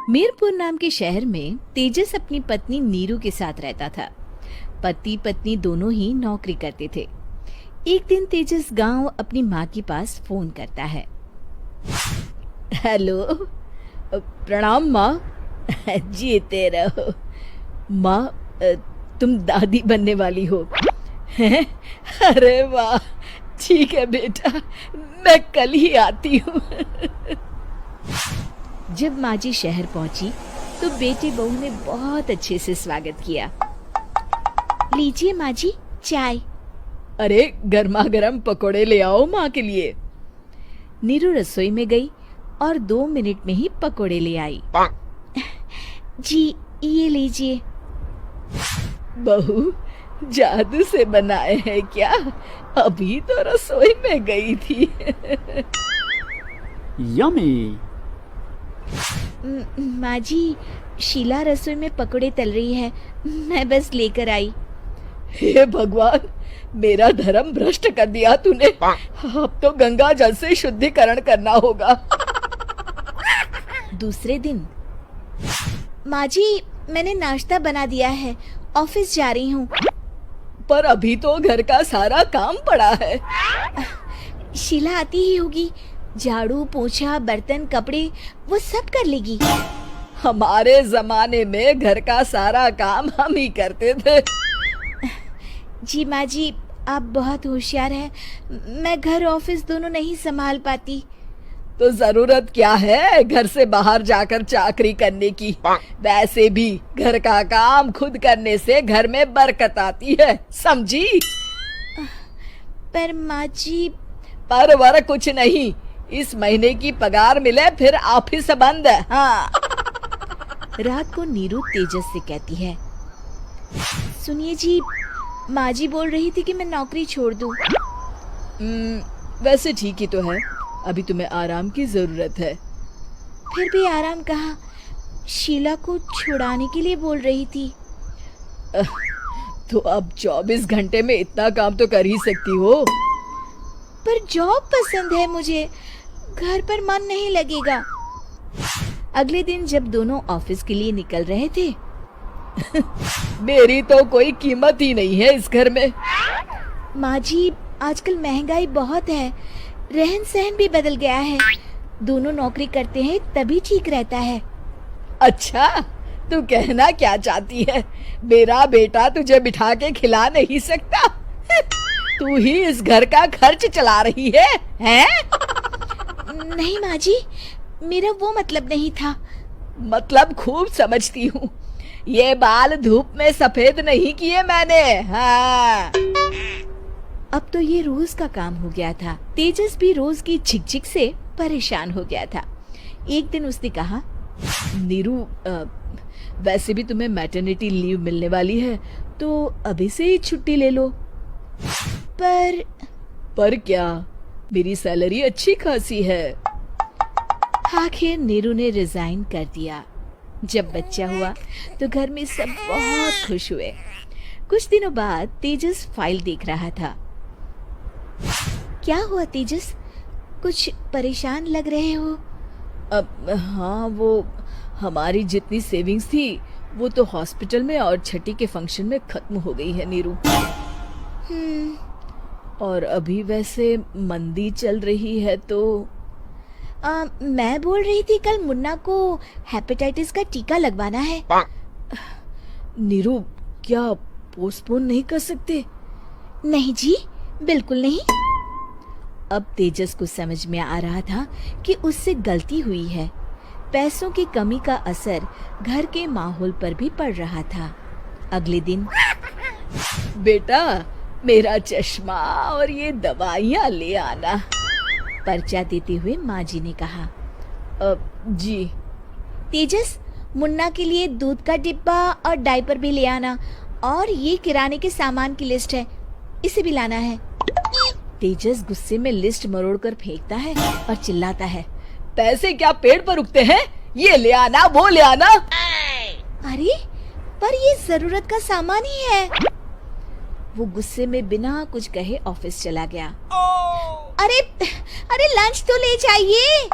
मीरपुर नाम के शहर में तेजस अपनी पत्नी नीरू के साथ रहता था। पति पत्नी दोनों ही नौकरी करते थे। एक दिन तेजस गांव अपनी माँ के पास फोन करता है। हेलो, प्रणाम माँ। जीते रहो माँ, तुम दादी बनने वाली हो हैं? अरे वाह, ठीक है बेटा, मैं कल ही आती हूँ। जब माँ जी शहर पहुंची तो बेटे बहू ने बहुत अच्छे से स्वागत किया। लीजिए माँ जी, चाय। अरे गर्मा गर्म पकोड़े ले आओ माँ के लिए। नीरू रसोई में गई और 2 मिनट में ही पकोड़े ले आई। जी ये लीजिए। बहू, जादू से बनाए हैं क्या? अभी तो रसोई में गई थी। यम्मी। माँ जी, शीला रसोई में पकोड़े तल रही है, मैं बस लेकर आई। हे भगवान, मेरा धर्म भ्रष्ट कर दिया तूने। अब तो गंगा जल से शुद्धिकरण करना होगा। दूसरे दिन, माँ जी मैंने नाश्ता बना दिया है, ऑफिस जा रही हूँ। पर अभी तो घर का सारा काम पड़ा है। शीला आती ही होगी, झाड़ू पोछा बर्तन कपड़े वो सब कर लेगी। हमारे जमाने में घर का सारा काम हम ही करते थे। जी माँ जी, आप बहुत होशियार हैं, मैं घर ऑफिस दोनों नहीं संभाल पाती। तो जरूरत क्या है घर से बाहर जाकर चाकरी करने की? वैसे भी घर का काम खुद करने से घर में बरकत आती है, समझी? पर माँ जी। पर वर कुछ नहीं, इस महीने की पगार मिले फिर ऑफिस बंद। हाँ। रात को नीरू तेजस से कहती है, सुनिए जी, माँ जी बोल रही थी कि मैं नौकरी छोड़ दूं। वैसे ठीक ही तो है, अभी तुम्हें आराम की जरूरत है। फिर भी आराम कहाँ, शीला को छुड़ाने के लिए बोल रही थी। तो अब 24 घंटे में इतना काम तो कर ही सकती हो। पर जॉब पसंद है मुझे, घर पर मन नहीं लगेगा। अगले दिन जब दोनों ऑफिस के लिए निकल रहे थे, मेरी तो कोई कीमत ही नहीं है इस घर में। माँ जी, आजकल महंगाई बहुत है, रहन सहन भी बदल गया है, दोनों नौकरी करते हैं तभी ठीक रहता है। अच्छा, तू कहना क्या चाहती है? मेरा बेटा तुझे बिठा के खिला नहीं सकता? तू ही इस घर का खर्च चला रही है, हैं? नहीं माँ जी, मेरा वो मतलब नहीं था। मतलब खूब समझती हूँ, ये बाल धूप में सफेद नहीं किए मैंने। हाँ। अब तो ये रोज का काम हो गया था। तेजस भी रोज की झिकझिक से परेशान हो गया था। एक दिन उसने कहा, नीरू, वैसे भी तुम्हें मैटरनिटी लीव मिलने वाली है, तो अभी से ही छुट्टी ले लो। पर क्या, मेरी सैलरी अच्छी खासी है। आखिर नीरू ने रिजाइन कर दिया। जब बच्चा हुआ तो घर में सब बहुत खुश हुए। कुछ दिनों बाद तेजस फाइल देख रहा था। क्या हुआ तेजस, कुछ परेशान लग रहे हो? हाँ, वो हमारी जितनी सेविंग्स थी वो तो हॉस्पिटल में और छठी के फंक्शन में खत्म हो गई है नीरू। और अभी वैसे मंदी चल रही है तो मैं बोल रही थी कल मुन्ना को हेपेटाइटिस का टीका लगवाना है। नीरू, क्या पोस्टपोन नहीं कर सकते? नहीं जी, बिल्कुल नहीं। अब तेजस को समझ में आ रहा था कि उससे गलती हुई है। पैसों की कमी का असर घर के माहौल पर भी पड़ रहा था। अगले दिन, बेटा मेरा चश्मा और ये दवाइयाँ ले आना, पर्चा देते हुए माँ जी ने कहा। जी। तेजस, मुन्ना के लिए दूध का डिब्बा और डायपर भी ले आना, और ये किराने के सामान की लिस्ट है, इसे भी लाना है। तेजस गुस्से में लिस्ट मरोड़कर फेंकता है और चिल्लाता है, पैसे क्या पेड़ पर उगते हैं? ये ले आना, वो ले आना। अरे पर ये जरूरत का सामान ही है। वो गुस्से में बिना कुछ कहे ऑफिस चला गया। अरे लंच तो ले जाइए।